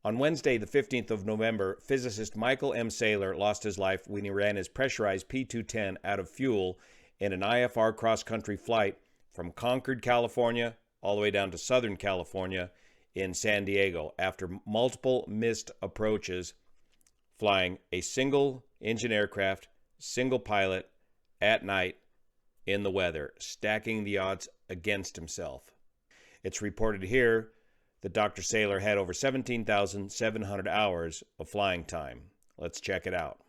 On Wednesday, the 15th of November, physicist Michael M. Saylor lost his life when he ran his pressurized P210 out of fuel in an IFR cross-country flight from Concord, California, all the way down to Southern California in San Diego after multiple missed approaches, flying a single-engine aircraft, single pilot, at night in the weather, stacking the odds against himself. It's reported here that Dr. Saylor had over 17,700 hours of flying time. Let's check it out.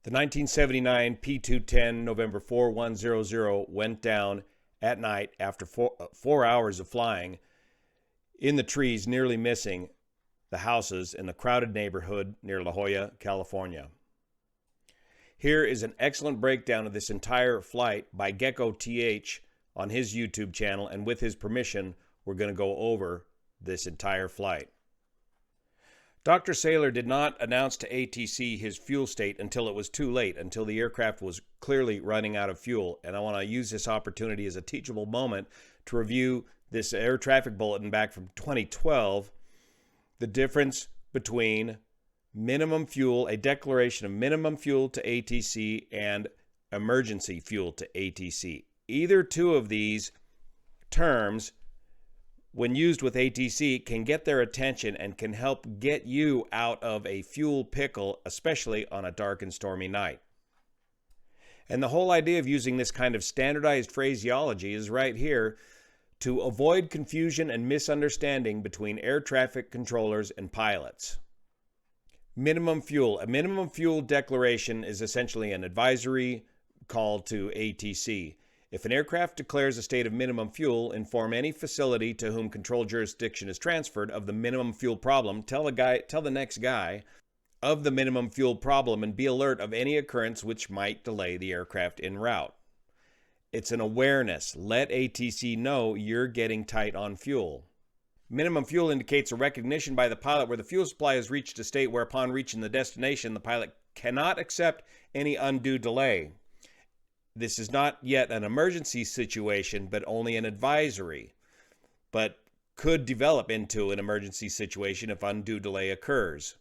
The 1979 P210 November 4100 went down at night after 4 hours of flying in the trees, nearly missing the houses in the crowded neighborhood near La Jolla, California. Here is an excellent breakdown of this entire flight by Gecko TH on his YouTube channel, and with his permission, we're going to go over this entire flight. Dr. Saylor did not announce to ATC his fuel state until it was too late, until the aircraft was clearly running out of fuel. And I want to use this opportunity as a teachable moment to review this air traffic bulletin back from 2012, the difference between minimum fuel, a declaration of minimum fuel to ATC, and emergency fuel to ATC. Either two of these terms, when used with ATC, can get their attention and can help get you out of a fuel pickle, especially on a dark and stormy night. And the whole idea of using this kind of standardized phraseology is right here to avoid confusion and misunderstanding between air traffic controllers and pilots. Minimum fuel. A minimum fuel declaration is essentially an advisory call to ATC. If an aircraft declares a state of minimum fuel, inform any facility to whom control jurisdiction is transferred of the minimum fuel problem. Tell the next guy of the minimum fuel problem and be alert of any occurrence which might delay the aircraft en route. It's an awareness. Let ATC know you're getting tight on fuel. Minimum fuel indicates a recognition by the pilot where the fuel supply has reached a state where upon reaching the destination, the pilot cannot accept any undue delay. This is not yet an emergency situation, but only an advisory, but could develop into an emergency situation if undue delay occurs.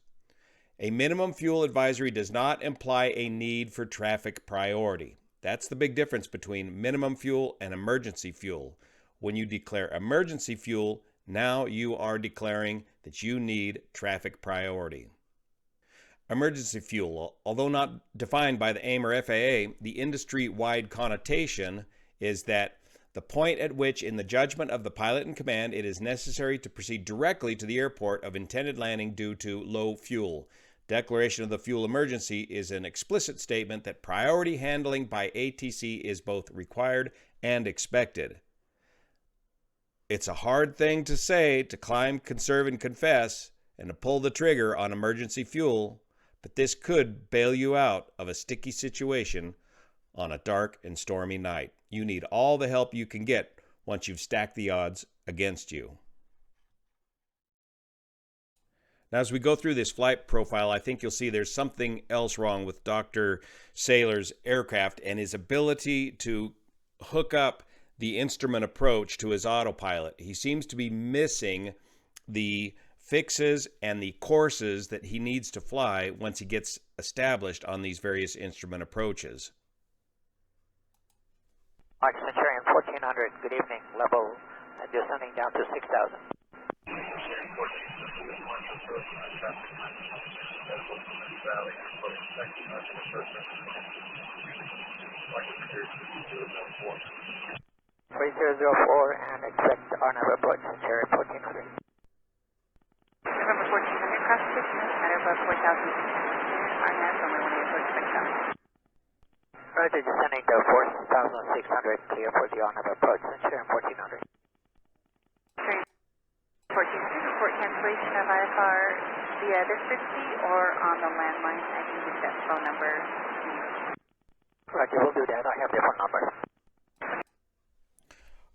A minimum fuel advisory does not imply a need for traffic priority. That's the big difference between minimum fuel and emergency fuel. When you declare emergency fuel, now you are declaring that you need traffic priority. Emergency fuel, although not defined by the AIM or FAA, the industry-wide connotation is that the point at which, in the judgment of the pilot in command, it is necessary to proceed directly to the airport of intended landing due to low fuel. Declaration of the fuel emergency is an explicit statement that priority handling by ATC is both required and expected. It's a hard thing to say, to climb, conserve, and confess, and to pull the trigger on emergency fuel, but this could bail you out of a sticky situation on a dark and stormy night. You need all the help you can get once you've stacked the odds against you. Now, as we go through this flight profile, I think you'll see there's something else wrong with Dr. Saylor's aircraft and his ability to hook up the instrument approach to his autopilot. He seems to be missing the fixes and the courses that he needs to fly once he gets established on these various instrument approaches. Arch Centurion 1400, good evening, level descending down to 6,000. .3004 and expect RNAV approach Centurion 1400. November 1400, cross business at above 4,600, RNAV only when you approach 6,000. Roger, descending to 4,600, clear for the RNAV approach Centurion 1400. Centurion 1400, report cancellation of IFR via this frequency or on the landline. I can give that phone number. Roger, we'll do that. I have the phone number.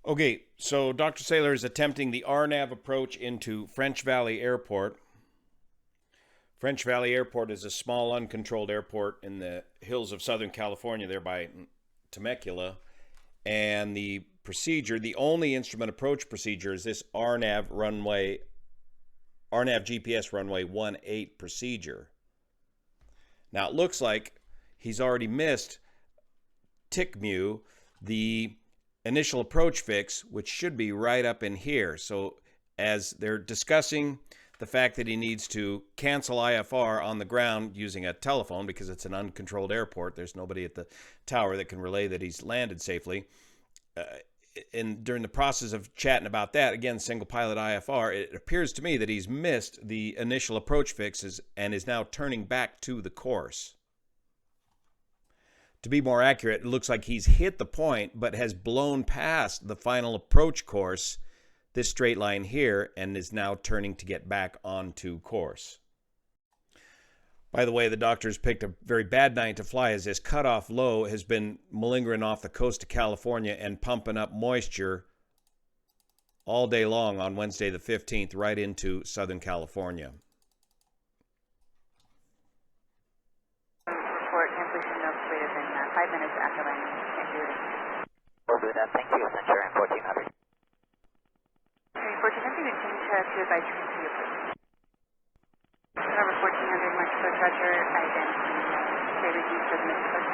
Okay, so Dr. Saylor is attempting the RNAV approach into French Valley Airport. French Valley Airport is a small, uncontrolled airport in the hills of Southern California, there by Temecula. And the procedure, the only instrument approach procedure, is this RNAV RNAV GPS runway 18 procedure. Now it looks like he's already missed TICMU, the initial approach fix, which should be right up in here. So as they're discussing the fact that he needs to cancel IFR on the ground using a telephone because it's an uncontrolled airport, there's nobody at the tower that can relay that he's landed safely. And during the process of chatting about that, again, single pilot IFR, it appears to me that he's missed the initial approach fixes and is now turning back to the course. To be more accurate, it looks like he's hit the point but has blown past the final approach course, this straight line here, and is now turning to get back onto course. By the way, the doctors picked a very bad night to fly as this cutoff low has been malingering off the coast of California and pumping up moisture all day long on Wednesday the 15th right into Southern California. Report cancellation no later than 5 minutes after landing. Can't do it. We'll do that. Thank you. Censure N1400. 1400, you change to advisory to your place. Number 1400, March approach, Roger. Identity, say reduced for the missed approach.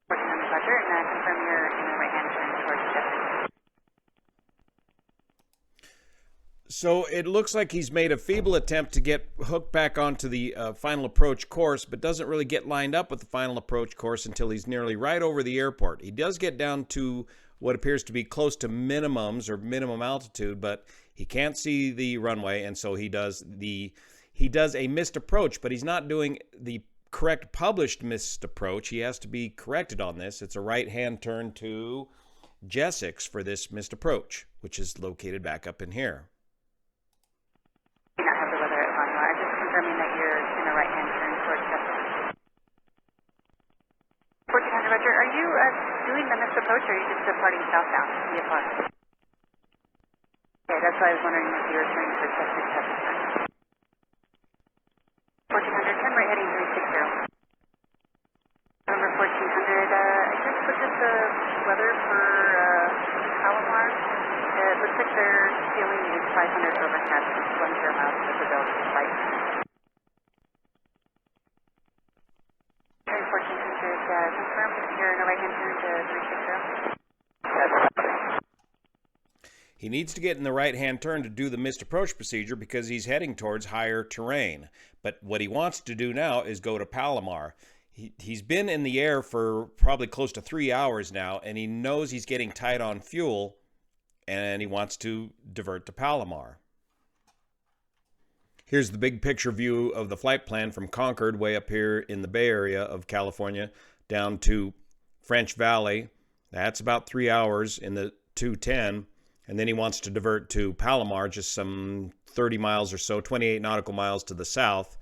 1400, Roger, and confirm you're in the right hand turn towards Jeffrey. So it looks like he's made a feeble attempt to get hooked back onto the final approach course, but doesn't really get lined up with the final approach course until he's nearly right over the airport. He does get down to what appears to be close to minimums or minimum altitude, but he can't see the runway, and so he does a missed approach, but he's not doing the correct published missed approach. He has to be corrected on this. It's a right-hand turn to Jessex for this missed approach, which is located back up in here. Do not have the weather at Longmore. I'm just confirming that you're in a right-hand turn towards Jessex. 1400, Roger. Are you doing the missed approach, or are you just departing southbound? VFR. Okay, that's why I was wondering if you were turning for Jessex at the time. 1400, turn right heading 360. Number 1400, I just looked at the weather for Palomar. It looks like their ceiling is 500 overcast with 1 0 miles visibility flight. Turn 1400, confirm you're in a right-hand turn to 360. He needs to get in the right-hand turn to do the missed approach procedure because he's heading towards higher terrain. But what he wants to do now is go to Palomar. He's been in the air for probably close to 3 hours now, and he knows he's getting tight on fuel, and he wants to divert to Palomar. Here's the big picture view of the flight plan from Concord, way up here in the Bay Area of California, down to French Valley. That's about 3 hours in the 210. And then he wants to divert to Palomar, just some 30 miles or so, 28 nautical miles to the south.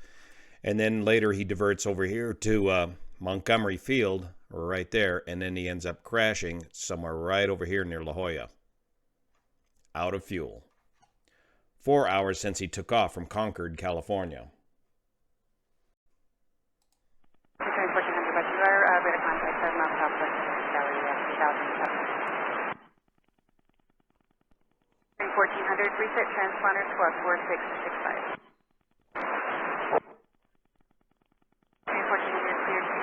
And then later he diverts over here to Montgomery Field, right there. And then he ends up crashing somewhere right over here near La Jolla. Out of fuel. 4 hours since he took off from Concord, California. Return 1400, but you are rate of contact 7 miles southwest of Valley, 2007. 1400, reset transponder squad 4665. 1400, clear to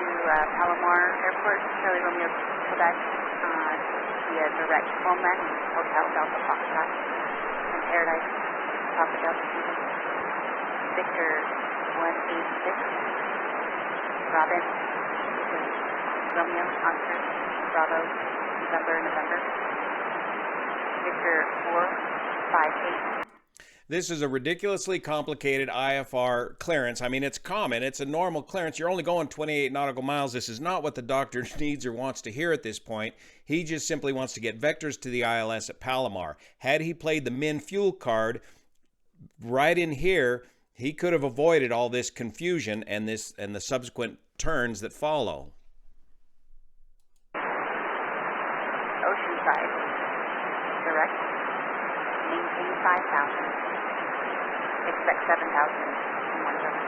Palomar Airport, Charlie Romeo, Quebec, via direct homeland, Hotel Delta Foxtrot, and Paradise, Papa Delta, Victor 186, Robin, Romeo, Oscar, Bravo, November, Victor 458. This is a ridiculously complicated IFR clearance. I mean, it's common. It's a normal clearance. You're only going 28 nautical miles. This is not what the doctor needs or wants to hear at this point. He just simply wants to get vectors to the ILS at Palomar. Had he played the min fuel card right in here, he could have avoided all this confusion and the subsequent turns that follow. Oceanside. Direct. Maintain 5,000. Expect 7,000 in 1 second.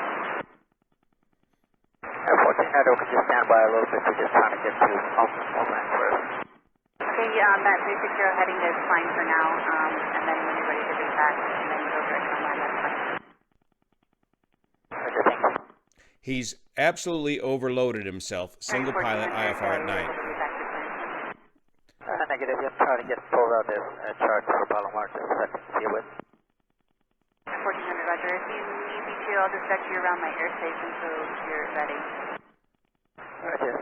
1400, could you stand by a little bit? We're just trying to get to homeland first. Okay, that 360 heading is fine for now, and then when you're ready to reach back, and then go direct online, that's fine. Roger, thank you. He's absolutely overloaded himself, single pilot IFR at night. Negative, just trying to get pulled out this chart for Palomar to deal with. 1400, Roger. If you need me to, I'll just vector you around my airspace until you're ready. Roger.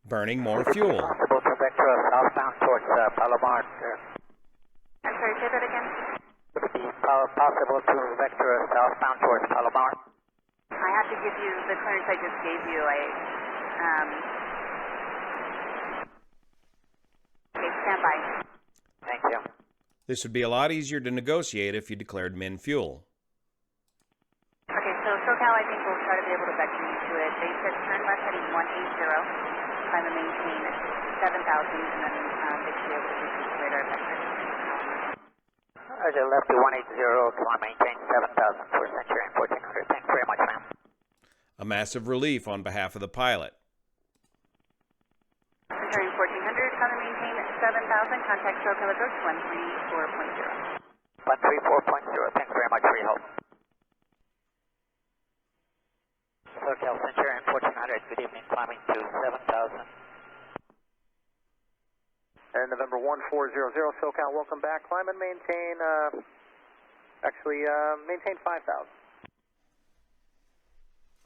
Burning more fuel. Possible to vector us southbound towards Palomar. I'm sorry, say that again? Would it be possible to vector us southbound towards Palomar? I have to give you the clearance I just gave you. Okay, stand by. Thank you. This would be a lot easier to negotiate if you declared min fuel. Okay, so SoCal, I think we'll try to be able to vector you to it. They said turn left heading 180, climb and maintain 7,000, and then they should be able to reach the radar vector. Roger, left to 180, climb maintain 7,000 for Centurion 1400. Thanks very much, ma'am. A massive relief on behalf of the pilot. Centurion 1400, climb and maintain 7,000, contact SoCal approach 134.0. 134.0, thanks very much for your help. SoCal Centurion 1400, good evening, climbing to 7,000. And November 1400, SoCal, welcome back. Climb and maintain, maintain 5,000.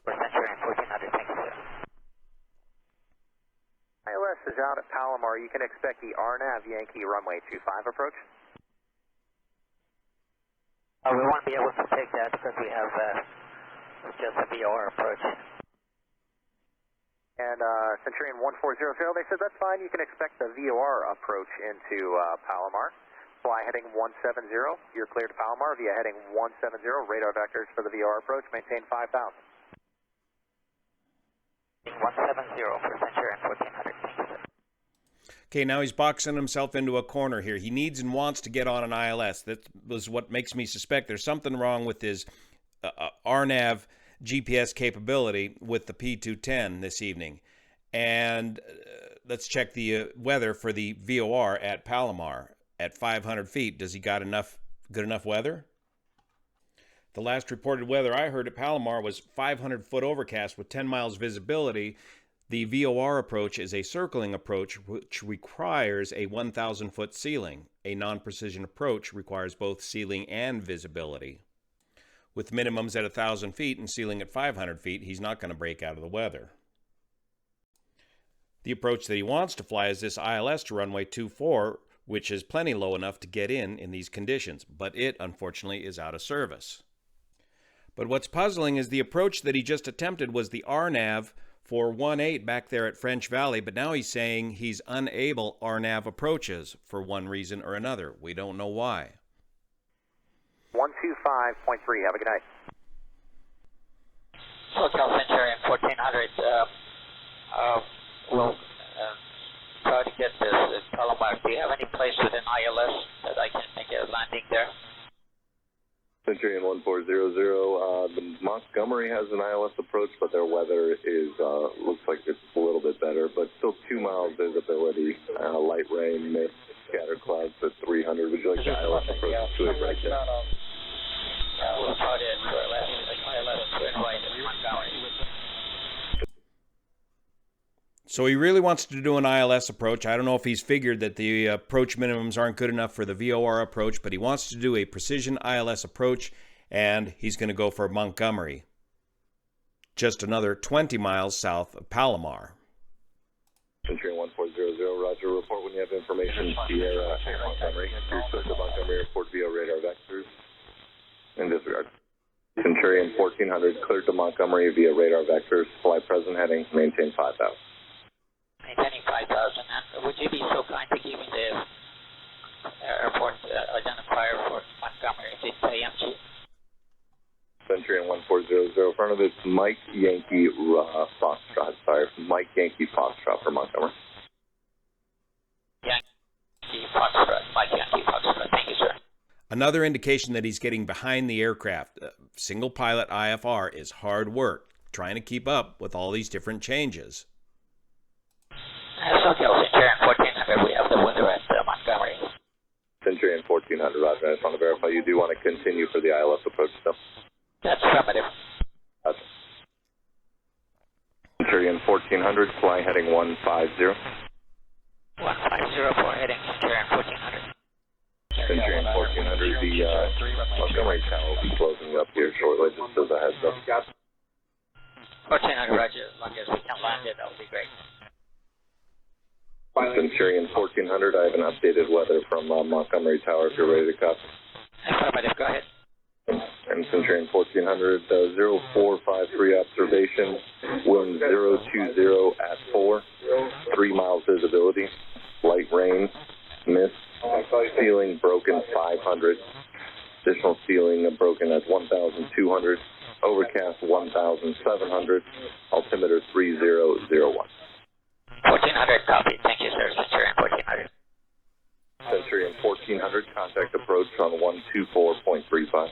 For Centurion 1400, thank you, sir. ILS is out at Palomar. You can expect the RNAV Yankee runway 25 approach. We won't be able to take that because we have just a VOR approach. And Centurion 1400, they said that's fine. You can expect the VOR approach into Palomar. Fly heading 170. You're clear to Palomar via heading 170. Radar vectors for the VOR approach. Maintain 5,000. 170 for Centurion 1400. Thank you, sir. Okay, now he's boxing himself into a corner here. He needs and wants to get on an ILS. That was what makes me suspect there's something wrong with his RNAV GPS capability with the P210 this evening. And let's check the weather for the VOR at Palomar at 500 feet. Does he got good enough weather? The last reported weather I heard at Palomar was 500-foot overcast with 10 miles visibility. The VOR approach is a circling approach which requires a 1,000-foot ceiling. A non-precision approach requires both ceiling and visibility. With minimums at 1,000 feet and ceiling at 500 feet, he's not going to break out of the weather. The approach that he wants to fly is this ILS to runway 24, which is plenty low enough to get in these conditions, but it, unfortunately, is out of service. But what's puzzling is the approach that he just attempted was the RNAV for 18 back there at French Valley, but now he's saying he's unable RNAV approaches for one reason or another. We don't know why. 125.3, have a good night. SoCal Centurion 1400, we'll try to get this at Palomar. Do you have any place within ILS that I can make a landing there? Centurion 1400, the Montgomery has an ILS approach, but their weather is, looks like it's a little bit better, but still 2 miles visibility, light rain, mist, scattered clouds at 300. Would you like the ILS approach to it right there? We'll try to ILS to invite Montgomery. So he really wants to do an ILS approach. I don't know if he's figured that the approach minimums aren't good enough for the VOR approach, but he wants to do a precision ILS approach, and he's going to go for Montgomery, just another 20 miles south of Palomar. Centurion 1400, roger. Report when you have information. Sierra and Montgomery. Clear to Montgomery Airport via radar vectors. In disregard. Centurion 1400, cleared to Montgomery via radar vectors. Fly present heading. Maintain 5,000. Maintaining 5,000. And would you be so kind to give me the airport identifier for Montgomery? Is it AMG? Centurion 1400, front of this Mike Yankee Foxtrot. Sorry, Mike Yankee Foxtrot for Montgomery. Yankee Foxtrot, Mike Yankee Foxtrot. Thank you, sir. Another indication that he's getting behind the aircraft. Single pilot IFR is hard work, trying to keep up with all these different changes. SoCal Centurion 1400, we have the Centurion 1400, roger. I just want to verify you do want to continue for the ILS approach still. That's affirmative. Roger. Centurion 1400, fly heading 150. 150 for heading Centurion 1400. Centurion 1400, the Montgomery Tower will be closing up here shortly, just as a heads up. 1400, roger. As long as we can land it, that would be great. Centurion 1400, I have an updated weather from Montgomery Tower if you're ready to copy. Affirmative, go ahead. And Centurion 1400, 0453 observation, wind 020 at 4, 3 miles visibility, light rain, mist, ceiling broken 500, additional ceiling broken at 1,200, overcast 1,700, altimeter 3001. 1400, copy. Thank you, sir. Centurion 1400. Centurion 1400, contact approach on 124.35.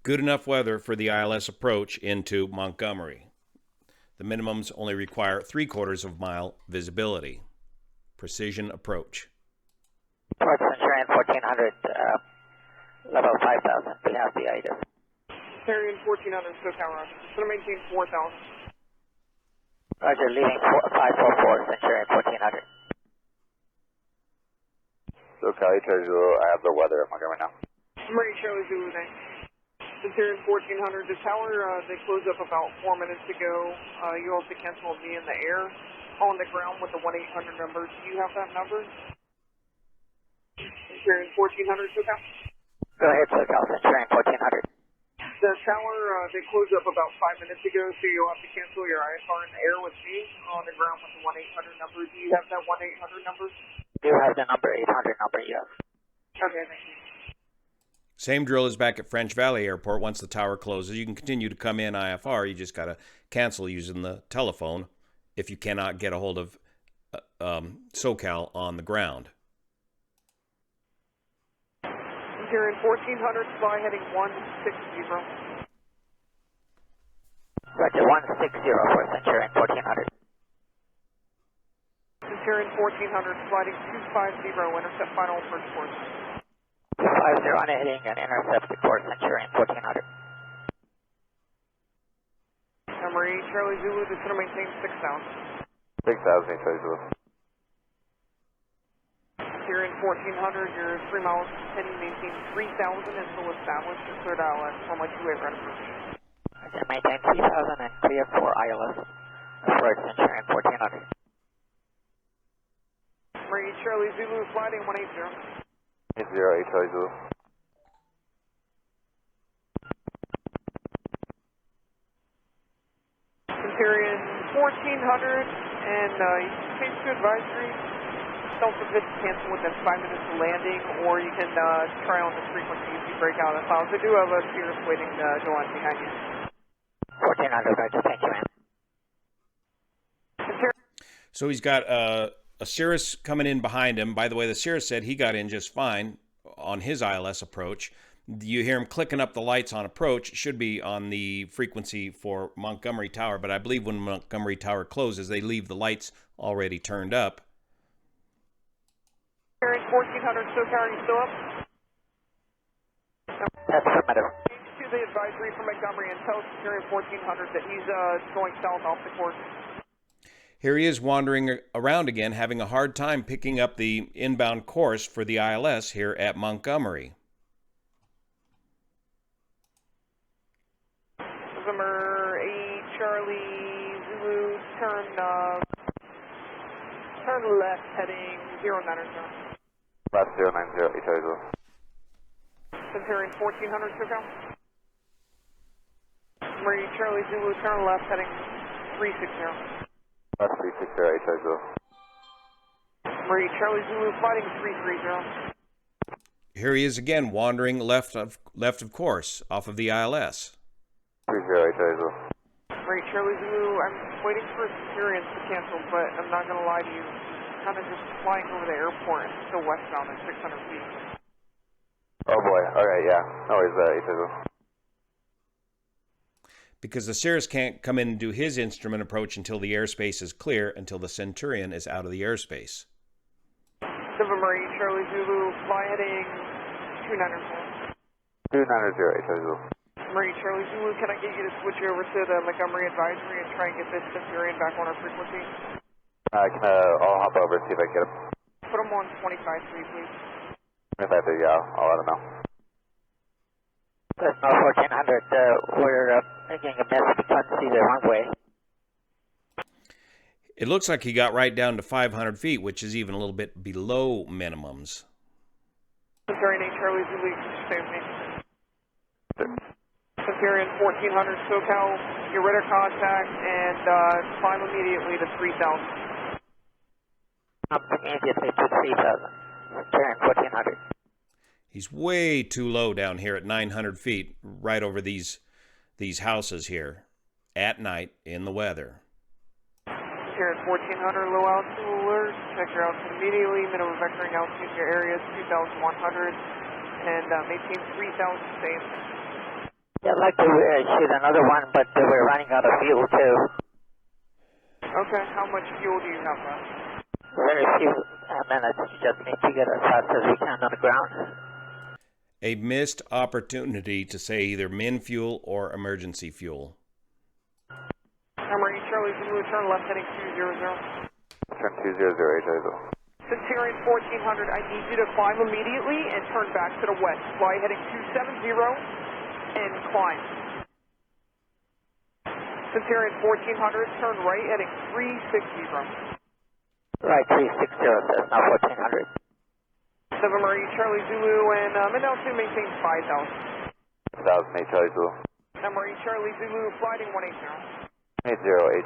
Good enough weather for the ILS approach into Montgomery. The minimums only require 3/4 of mile visibility. Precision approach. Port Centurion 1400, level 5000, behalf the IDIS. Centurion 1400, SoCal, roger. Just going to maintain 4,000. Roger, leaving 544, Centurion 1400. SoCal, I have the weather at Montgomery now. Montgomery, Charlie Zulu, thanks. Centurion 1400, the tower, they closed up about 4 minutes ago. You also canceled me in the air on the ground with the 1-800 number. Do you have that number? Centurion 1400, SoCal? Go ahead, SoCal, Centurion 1400. The tower, they closed up about 5 minutes ago, so you'll have to cancel your ISR in the air with me on the ground with the 1-800 number. Do you have that 1-800 number? Do have the number 800 number, yes. Okay, thank you. Same drill as back at French Valley Airport. Once the tower closes, you can continue to come in IFR. You just got to cancel using the telephone if you cannot get a hold of SoCal on the ground. Centurion 1400, fly heading 160. Roger, 160 for Centurion 1400. Centurion 1400, sliding 250, intercept final approach course. 250 on heading and intercept the course, Centurion 1400. Summary, Charlie Zulu, just going to maintain 6,000. 6,000, Charlie Zulu. Centurion 1400, you're 3 miles, heading maintain 3,000 until established and cleared ILS for my two-way right approach. Roger, maintain 3,000 and clear for ILS approach, Centurion 1400. Summary, Charlie Zulu, sliding 180. 80, Charlie Zulu. Centurion 1400, and you can change to advisory. Self-fit cancel within 5 minutes of landing, or you can try on the frequency if you break out of the files. I do have a Cirrus waiting to go on behind you. 1400, Roger, thank you, man. So he's got a Cirrus coming in behind him. By the way, the Cirrus said he got in just fine on his ILS approach. You hear him clicking up the lights on approach. It should be on the frequency for Montgomery Tower, but I believe when Montgomery Tower closes, they leave the lights already turned up. 1400, SoCal, are you still up? That's affirmative. Change to the advisory from Montgomery and tell Centurion 1400 that he's going south off the course. Here he is wandering around again, having a hard time picking up the inbound course for the ILS here at Montgomery. November 8, Charlie Zulu, turn left heading 090. Left 090, Charlie Zulu. Centurion 1400, SoCal. Marie Charlie Zulu, turn left heading 360. Left 360, Charlie Zulu. Marie Charlie Zulu, fighting 330. Here he is again, wandering left of course, off of the ILS. 30, Charlie Zulu. Marie Charlie Zulu, I'm waiting for Centurions to cancel, but I'm not going to lie to you. Kind of just flying over the airport and still westbound at 600 feet. Oh boy, alright, yeah. No worries, Zulu. Because the Cirrus can't come in and do his instrument approach until the airspace is clear, until the Centurion is out of the airspace. Marie, Charlie Zulu, fly heading 290. 290, Charlie Zulu. Marie, Charlie Zulu, can I get you to switch over to the Montgomery Advisory and try and get this Centurion back on our frequency? I'll hop over and see if I can get him. Put him on 25.3, please. 25, yeah, I'll let him know. There's no 1400, we're making a miss, we can't see the runway. It looks like he got right down to 500 feet, which is even a little bit below minimums. Centurion 8, Charlie Zulu, stay with me. Centurion 1400 SoCal, get radar contact and climb immediately to 3000. Up immediately to 3000, Centurion 1400. He's way too low down here at 900 feet, right over these houses here, at night in the weather. Centurion 1400, low altitude alert, check your altitude immediately, minimum vectoring altitude in your area is 2100, and maintain 3000 safe. Yeah, I'd like to shoot another one, but we're running out of fuel too. Okay, how much fuel do you have left? Very few minutes, just need to get as fast as we can on the ground. A missed opportunity to say either min fuel or emergency fuel. Marie, Charlie Zulu, turn left heading 200. Turn 200, Charlie Zulu. Centurion 1400, I need you to climb immediately and turn back to the west. Fly heading 270 and climb. Centurion 1400, turn right heading 360. Right, 360, Cessna 1400. 7 Marie, Charlie Zulu, and mid-altitude maintain 5000. 1008, Charlie Zulu. 7 Marie, Charlie Zulu, flighting 180. 80,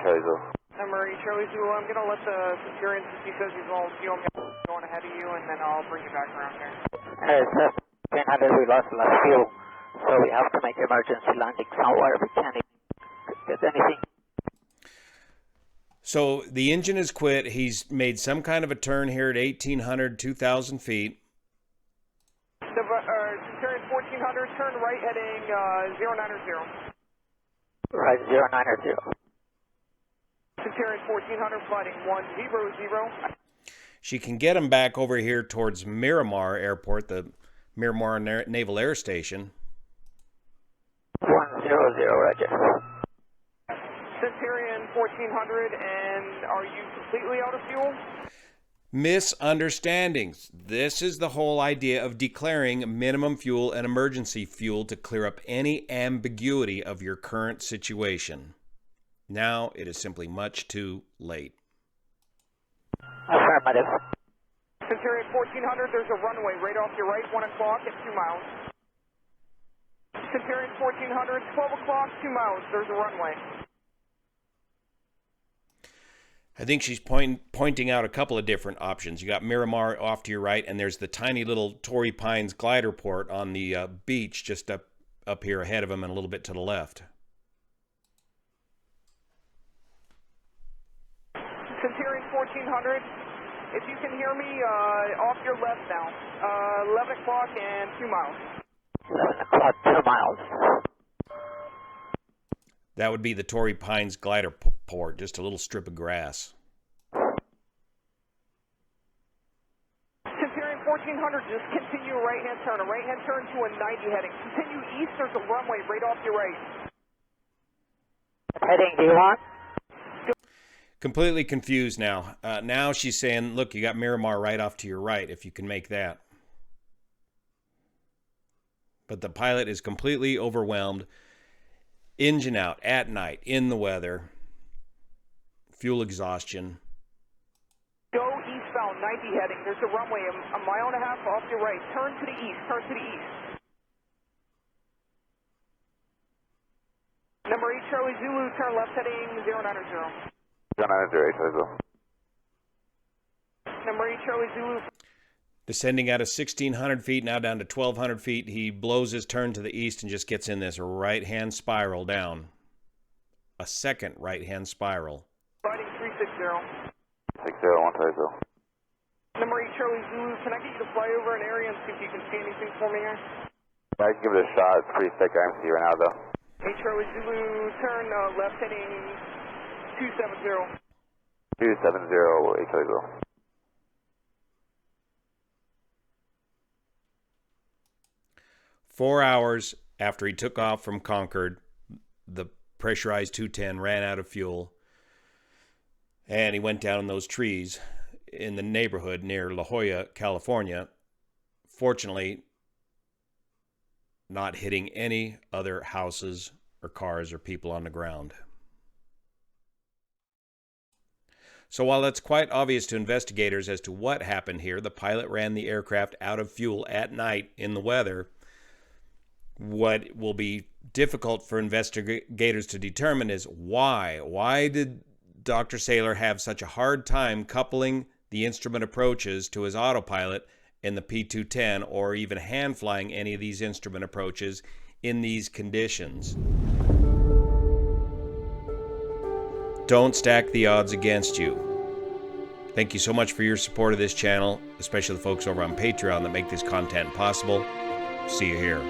Charlie Zulu. 7 Marie, Charlie Zulu, I'm going to let the Centurion, since he says he's all fuel, going ahead of you, and then I'll bring you back around here. Cessna 1400, we lost a lot of fuel, so we have to make emergency landing somewhere. We can't even get anything. So the engine has quit. He's made some kind of a turn here at 1,800, 2,000 feet. Centurion 1400, turn right heading 090. Right, 090. Centurion 1400, flighting 100. She can get him back over here towards Miramar Airport, the Miramar Naval Air Station. 100, roger. Centurion 1400, and are you completely out of fuel? Misunderstandings. This is the whole idea of declaring minimum fuel and emergency fuel to clear up any ambiguity of your current situation. Now it is simply much too late. Affirmative. Centurion 1400, there's a runway right off your right, 1 o'clock at 2 miles. Centurion 1400, 12 o'clock, 2 miles, there's a runway. I think she's pointing out a couple of different options. You got Miramar off to your right, and there's the tiny little Torrey Pines glider port on the beach just up here ahead of him and a little bit to the left. Centurion 1400, if you can hear me, off your left now. 11 o'clock and 2 miles. 11 o'clock, 2 miles. That would be the Torrey Pines glider port, just a little strip of grass. Centurion 1400, just continue a right-hand turn. A right-hand turn to a 90 heading. Continue east, there's a runway right off your right. Heading D1? Completely confused now. Now she's saying, look, you got Miramar right off to your right, if you can make that. But the pilot is completely overwhelmed. Engine out at night, in the weather, fuel exhaustion. Go eastbound, 90 heading. There's a runway a mile and a half off your right. Turn to the east, turn to the east. Number 8, Charlie Zulu, turn left heading 090. 090, Charlie Zulu. Number 8, Charlie Zulu. Descending out of 1,600 feet, now down to 1,200 feet. He blows his turn to the east and just gets in this right-hand spiral down. A second right-hand spiral. Riding 360. 60130. Number 8, Charlie Zulu, can I get you to fly over an area and see if you can see anything for me here? I can give it a shot. It's pretty thick IMC right now, though. 8, Charlie Zulu, turn left heading 270. 270, 8 Charlie Zulu. 4 hours after he took off from Concord, the pressurized 210 ran out of fuel, and he went down in those trees in the neighborhood near La Jolla, California. Fortunately, not hitting any other houses or cars or people on the ground. So while it's quite obvious to investigators as to what happened here, the pilot ran the aircraft out of fuel at night in the weather. What will be difficult for investigators to determine is why. Why did Dr. Saylor have such a hard time coupling the instrument approaches to his autopilot in the P210, or even hand flying any of these instrument approaches in these conditions? Don't stack the odds against you. Thank you so much for your support of this channel, especially the folks over on Patreon that make this content possible. See you here.